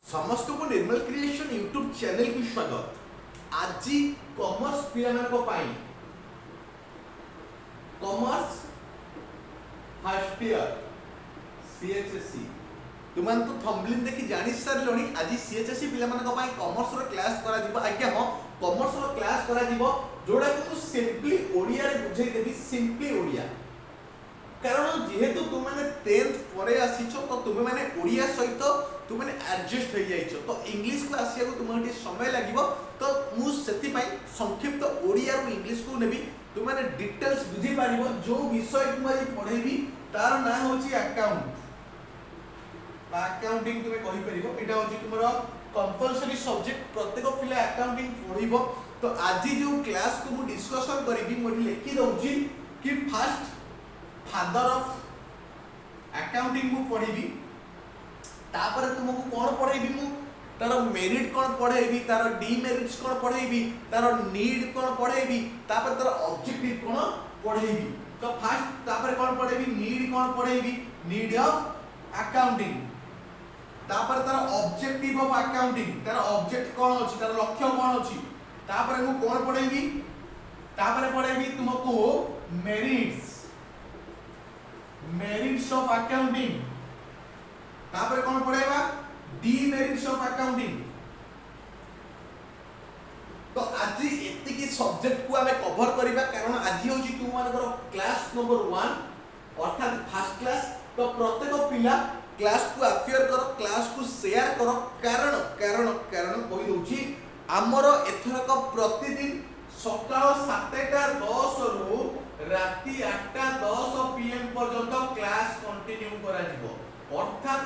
समस्त को निर्मल creation YouTube channel को स्वागत। आज कॉमर्स पिला कॉमर्स फर्स्ट ईयर सीएचएससी तुम तो थंबनेल देखि जानि सारलणी। आज सीएचएससी पिला कॉमर्स रो क्लास करा जिवो। आज्ञा हां कॉमर्स रो क्लास करा जिवो जोडा को सिंपली ओडिया रे बुझाई देबी। सिंपली ओडिया कारण जेहेतु तुम मैंने 10th पर आसीच तो तुम मैंने ओडिया सहित तुम मैंने एडजस्ट हो जाइछ तो इंग्लिश को आसिया को तुम समय लगिवो। तो मु सेति पई संक्षिप्त ओडिया रो इंग्लिश को नेबी तुम मैंने डिटेल्स बुझी पारिबो। जो विषय तुम आज पढेबी तार ना होची अकाउंट बा अकाउंटिंग तुम कहि परिबो। एटा होची तुमरो कंपलसरी सब्जेक्ट। प्रत्येक पिला अकाउंटिंग पढिबो। तो आज जो क्लास को मु डिस्कशन करिबी मोडी लिखि दउची कि फर्स्ट फादर ऑफ अकाउंटिंग मु पढिबी। तापर तुमको कोन पढेबी मु तार मेरिट कोन पढेबी, तार डीमेरिट्स कोन पढेबी, तार नीड कोन पढेबी, तापर तार ऑब्जेक्टिव कोन पढेबी। तो फर्स्ट तापर कोन पढेबी नीड कोन पढेबी, नीड ऑफ अकाउंटिंग। तापर तार ऑब्जेक्टिव ऑफ अकाउंटिंग, तार ऑब्जेक्ट कोन अछि, तार लक्ष्य कोन अछि। तापर मु कोन पढेबी, तापर पढेबी तुमको मेरिट्स, मेरिट्स ऑफ अकाउंटिंग। तापर कौन पढ़ेगा डीमेरिट्स ऑफ अकाउंटिंग। तो आज एतिकी सब्जेक्ट को हमें कवर करिबा कारण आज होची तुम मानकर क्लास नंबर 1 अर्थात फर्स्ट क्लास। तो प्रत्येक पिला क्लास को अफेयर करो, क्लास को शेयर करो। कारण कारण कारण कहि दोची हमरो एथरक प्रतिदिन सकाळ 7:10 रु राति 8:10 PM पर्यंत क्लास कंटिन्यू करा जिवो। अर्थात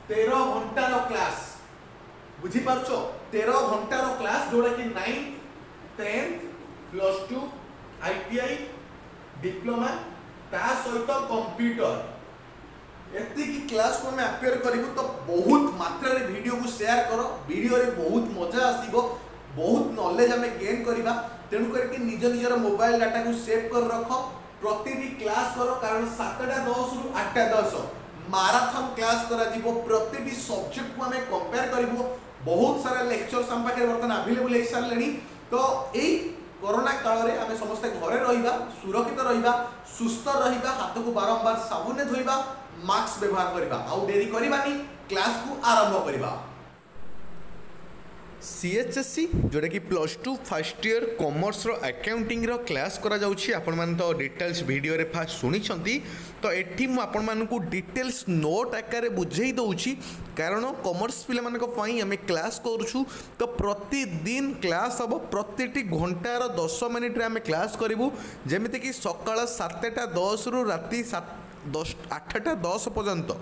13 घंटा रो क्लास बुझी पारछो। 13 घंटा रो क्लास जोड़ा कि 9th 10th +2 ITI डिप्लोमा ता सहित कंप्यूटर एति की क्लास को मैं अपेयर करिवो। तो बहुत मात्रा रे वीडियो को शेयर करो। वीडियो रे बहुत मजा आसीबो, बहुत नॉलेज हमें गेन करिबा। तेणु करके निज निजर मोबाइल डाटा को सेव कर रखो। प्रतिदिन क्लास करो कारण 7:10 रु 8:10 माराथन क्लास करा जीवो। प्रतिटी सब्जेक्ट को हमें कंपेयर करिवो। बहुत सारा लेक्चर्स हम पाखे वर्तमान अवेलेबल हे सारलेनी। तो एई कोरोना काल रे हमें समस्त घरे रहिबा, सुरक्षित रहिबा, सुस्थ रहिबा, हाथ को बारंबार साबुन ने धोइबा, मास्क व्यवहार करिबा। आउ देरी करिबानी, क्लास को आरंभ करिबा। सीएचएससी जोटा कि +2 फर्स्ट ईयर कॉमर्स रो अकाउंटिंग रो क्लास करा जाउछि। आपण मान तो डिटेल्स वीडियो रे फास्ट सुनी छंती। तो एठी मु आपण मान को डिटेल्स नोट आकार बुझेई दउछि कारण कॉमर्स पिला मान को पई हमें क्लास करूछु। तो प्रतिदिन क्लास अब प्रतिटी घंटार 10 मिनिट रे हमें क्लास करिवु। जेमिति कि सकाळ 7:10 रु राति 8:10 पर्यंत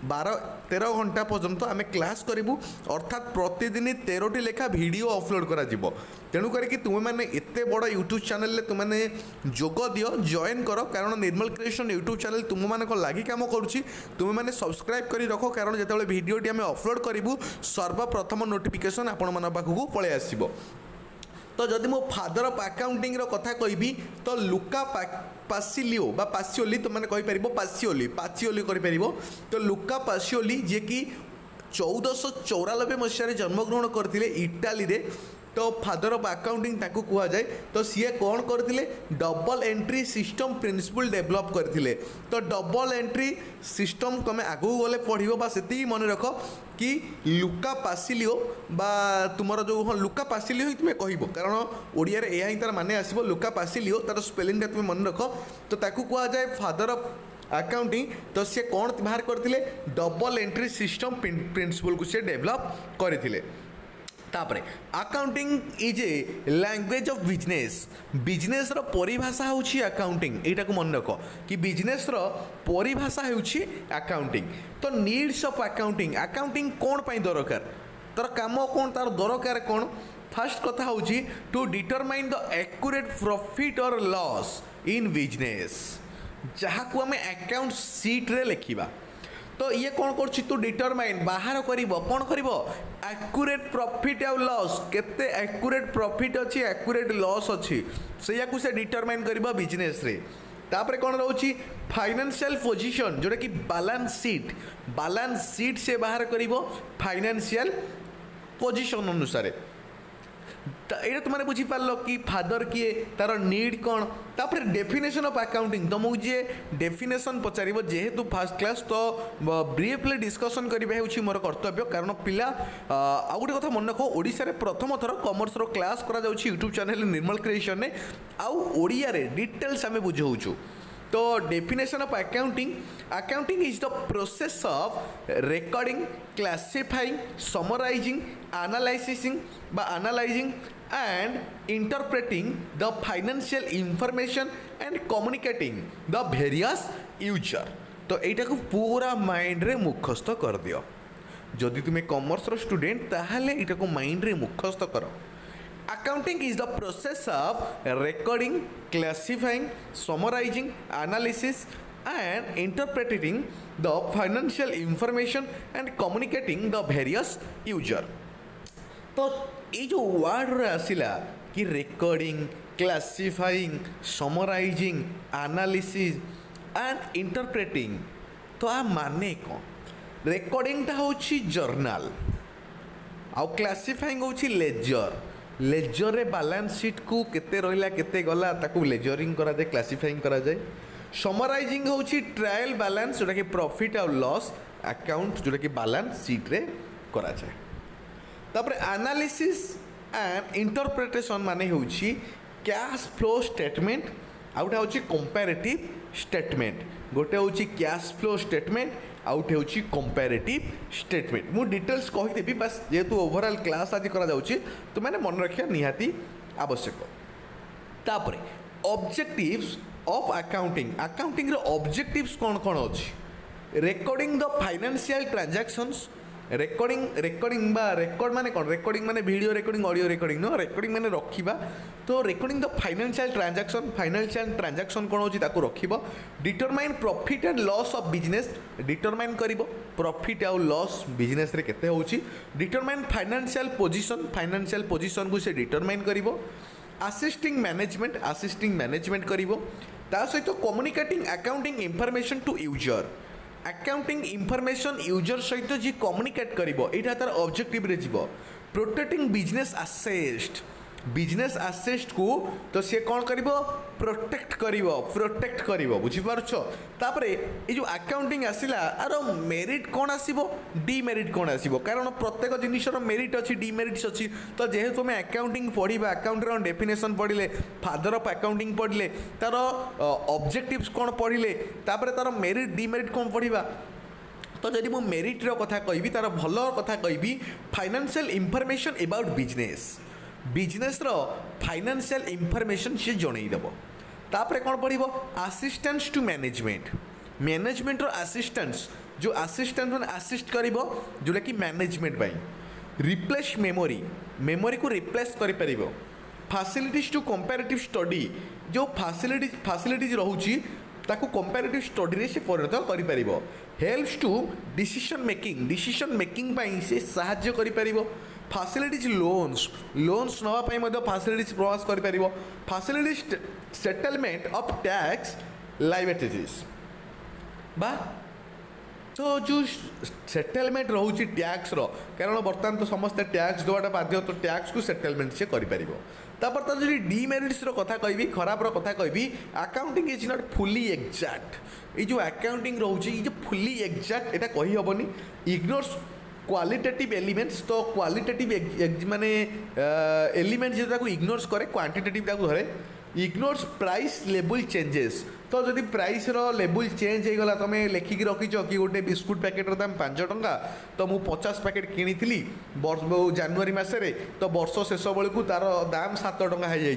12-13 घंटा पर्यंत आम क्लास करूँ। अर्थात प्रतिदिन 13टी लेखा वीडियो अपलोड करा जिवो। तेणु करके तुम मैंने एत बड़ यूट्यूब चैनल तुमने जोग दियो, जॉइन करो। कारण निर्मल क्रिएशन यूट्यूब चैनल तुम मान लगी कम करुँची। तुम मैंने सब्सक्राइब कर रख कारण जो वीडियोटी आम अपलोड करूँ सर्वप्रथम नोटिफिकेशन आपण मान पाखक पलि आसो। तो जदि मो फादर ऑफ अकाउंटिंग रो कथा कहबी तो लुका पासिलियो बा पासिओली तो मैंने कहि परिबो पासिओली पासिओली करि परिबो। तो लुका पासिओली जे कि 1494 मसीह जन्मग्रहण करथिले इटाली रे। तो फादर ऑफ अकाउंटिंग ताकू कुआ जाए। तो सीए कौन करथिले double entry system principle develop करथिले। तो डबल एंट्री सिस्टम तुम आगू गले पढ़िबो बा सेति मन रख कि लुका पासिलियो बा तुमर जो हाँ लुका पासिलियो ही तुम्हें कहबो कारण ओडिया रे एया ही तार माने आसीबो लुका पासिलियो तार स्पेलिंग टा तुम्हें मन रख। तो ताकू कुआ जाए फादर ऑफ अकाउंटिंग। तो सी कौन बाहर करथिले डबल एंट्री सिस्टम प्रिंसिपल को सी डेवलप करथिले। तापरे accounting is a language of business. Business रो परिभाषा होची अकाउंटिंग। एटा को मन रख कि बिजनेस रो परिभाषा होची अकाउंटिंग। तो नीड्स ऑफ अकाउंटिंग, अकाउंटिंग कोन पई दरकार, तार काम कोन, तार दरकार कोन। फर्स्ट कथा होची to determine the accurate profit और लॉस इन बिजनेस, जहाँ को हमें अकाउंट सीट रे लिखिबा। तो ये कौन कर तू डिटरमाइन बाहर कौन कर एक्यूरेट प्रॉफिट और लॉस, केते एक्यूरेट प्रॉफिट अच्छी एक्यूरेट लॉस अच्छी से डिटरमाइन कर बिजनेस रे। तापर कौन रोची फाइनेंशियल पोजीशन जोटा कि बैलेंस शीट से बाहर करिवो फाइनेंशियल पोजीशन अनुसार ये तुमने बुझीपार कि फादर किए तार नीड कौन तापर डेफिनेशन ऑफ अकाउंटिंग तुमको जी डेफिनेशन पचार जेहेतु फास्ट क्लास तो ब्रीफली डिस्कसन करवा हूँ मोर कर्तव्य कारण पिला आउ गोटे कथा मन रख ओडिशा रे प्रथम थर कॉमर्स रो क्लास करा जाउछि यूट्यूब चैनल निर्मल क्रिएशन ने आउ ओडिया रे डिटेल्स आमे बुझाउछु तो definition of accounting is the process of recording classifying summarising analysing and interpreting the financial information and communicating the various user तो এইটা को पूरा माइंड रे मुखस्त कर दियो जदि तुम्हें कॉमर्स रो स्टूडेंट ताहले এইটা को माइंड रे मुखस्त करो Accounting is the process of recording, classifying, summarizing, analysis and interpreting the financial information and communicating the various user तो ये जो वर्ड रे आसिला कि recording classifying summarising analysis and interpreting तो आ माने कौन रिकॉर्डिंगटा होची जर्नल आउ क्लासिफाइंग होची लेजर रे बैलेंस शीट को केते रहिला केते गला ताकू लेजरिंग करा जाए क्लासिफाइंग करा जाए समराइजिंग होची ट्रायल बैलेंस जोटा कि प्रॉफिट और लॉस अकाउंट जोटा कि बैलेंस शीट रे करा जाए तापर एनालिसिस एंड इंटरप्रिटेशन माने होची कैश फ्लो स्टेटमेंट आउटा होची कंपैरेटिव स्टेटमेंट गोटे होची कैश फ्लो स्टेटमेंट आउटे होची कंपैरेटिव स्टेटमेंट मु डिटेल्स कहि देबी बस जेतु ओवरऑल क्लास आज करा जाउची तो माने मन रखिया निहाती आवश्यक तापर ऑब्जेक्टिव्स ऑफ अकाउंटिंग रो ऑब्जेक्टिव्स कौन कौन अछि recording the financial transactions recording बा रेकर्ड माने कौन रेकर्डिंग माने video recording audio recording no recording माने रखिबा तो रेकर्डिंग द फाइनेंशियल ट्रांजैक्शन कौन होची ताको रखिबो determine profit and loss of business determine करिवो प्रॉफिट और लॉस बिजनेस रे केते होची डिटरमाइन फाइनेंशियल पोजीशन को से डिटरमाइन करिवो असिस्टिंग मैनेजमेंट करिवो ता सहित communicating accounting information to user accounting information user सहित जी कम्युनिकेट करिवो एटा तार ऑब्जेक्टिव रे जीवो प्रोटेक्टिंग बिजनेस असेस्ट को तो सी कौन करिवो प्रोटेक्ट करिवो बुझी पारछो तापरे ए जो अकाउंटिंग आसिला आरो मेरिट कौन आसीबो डीमेरिट कौन आसीबो कारण प्रत्येक जिनिसर मेरिट अछि डीमेरिट्स अछि तो जेहेतु हमें अकाउंटिंग पढ़िबा अकाउंटिंग डेफिनेशन पढ़िले फादर ऑफ अकाउंटिंग पढ़िले तार ऑब्जेक्टिव्स कौन पढ़िले तापरे तार मेरिट डीमेरिट कौन पढ़िबा तो जदि मु मेरिट रो कथा कहबी तार भल कथा कहबी फाइनेंशियल इंफॉर्मेशन अबाउट बिजनेस रो फाइनेंशियल इंफॉर्मेशन से जनई देबो तापरे कौन पढ़िबो असिस्टेंस टू मैनेजमेंट रो असिस्टेंस जो असिस्टेंट माने असिस्ट करिवो जोला कि मैनेजमेंट बाई रिप्लेस मेमोरी को रिप्लेस करि परिबो फैसिलिटीज टू कंपैरेटिव स्टडी जो फैसिलिटीज रहउची ताकू कंपैरेटिव स्टडी रे से परिणत करि परिबो हेल्प्स टू डिसीजन मेकिंग पाई से सहाय्य करि परिबो फैसिलिटीज लोन्स नवा पाई मध्य फैसिलिटीज प्रवास करि परिबो facilities settlement of tax liabilities बा तो जो सेटलमेंट रोचे टैक्स रो कारण बर्तमान तो समस्त टैक्स देवाटा बाध्य तो टैक्स को सेटलमेंट से करि परिबो तापर तो जो डीमेरिट्स रो कथा कहबी खराब रो कथा कहबी accounting is not fully exact ये जो अकाउंटिंग रोचे ये जो फुली एग्जैक्ट एटा कहि हबनी इग्नोर्स क्वालिटेटिव एलिमेंट्स तो क्वालिटेटिव माने एलिमेंट जेटा को इग्नोर्स करे क्वांटिटेटिव ताको धरे इग्नोर्स प्राइस लेवल चेंजेस तो जदि प्राइस रो लेवल चेंज हो गला तुम लेखिक रखीच कि गोटे बिस्कुट पैकेट दाम 5 टंका तो मु 50 पैकेट किनी जनवरी मसरे तो वर्ष शेष बेलू तार दाम 7 टंका हो जाए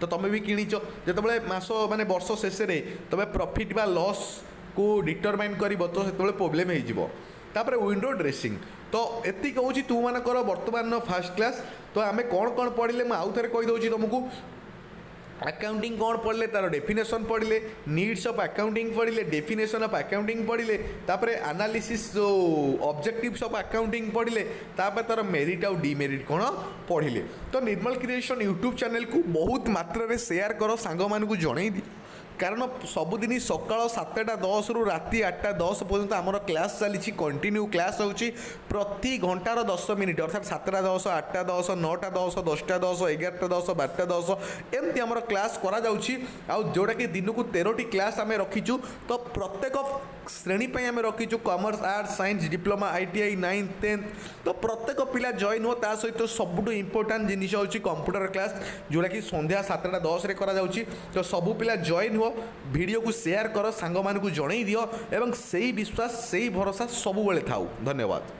तो तुम भी किच जो मास माने वर्ष शेष तुम प्रॉफिट बा लॉस को डिटरमाइन कर तो से प्रोब्लेम हो विंडो ड्रेसिंग तो एति कहूँ तू मानकर बर्तमान फास्ट क्लास तो आम कौन कौन पढ़ले मुझे आउ थे कहीदे तुमको अकाउंटिंग कौन पढ़ले तार डेफिनेशन पढ़ले नीड्स ऑफ अकाउंटिंग पढ़ले डेफिनेशन ऑफ अकाउंटिंग पढ़ले तापर एनालिसिस जो ऑब्जेक्टिव्स ऑफ अकाउंटिंग पढ़ले तापर तार मेरिट और डीमेरिट कौन पढ़ले तो निर्मल क्रिएशन यूट्यूब चैनल को बहुत मात्रा रे शेयर करो सांग मानू जणई दि कारण सबुदिन सकाल 7:10 रु राति 8:10 पर्यंत आमर क्लास चली कंटिन्यू क्लास होची प्रति घंटार 10 मिनिट अर्थात 7:10 8:10 9:10 10:10 11:10 12:10 एमती आमर क्लास करा जाउची आ जोड़ा कि दिन को 13टी क्लास आम रखीचु तो प्रत्येक श्रेणी आम रखीचु commerce arts science diploma ITI 9th 10th तो प्रत्येक पिला जॉइन हो ता सहित सबुठू इंपोर्टाट जिनिस होची कंप्यूटर क्लास जोड़ा कि संध्या 7:10 रे करा जाउची तो सबू पिला जॉइन हो वीडियो को शेयर कर सांग मानकु जणई दियो एवं सही विश्वास सही भरोसा सबु बेले थाउ धन्यवाद।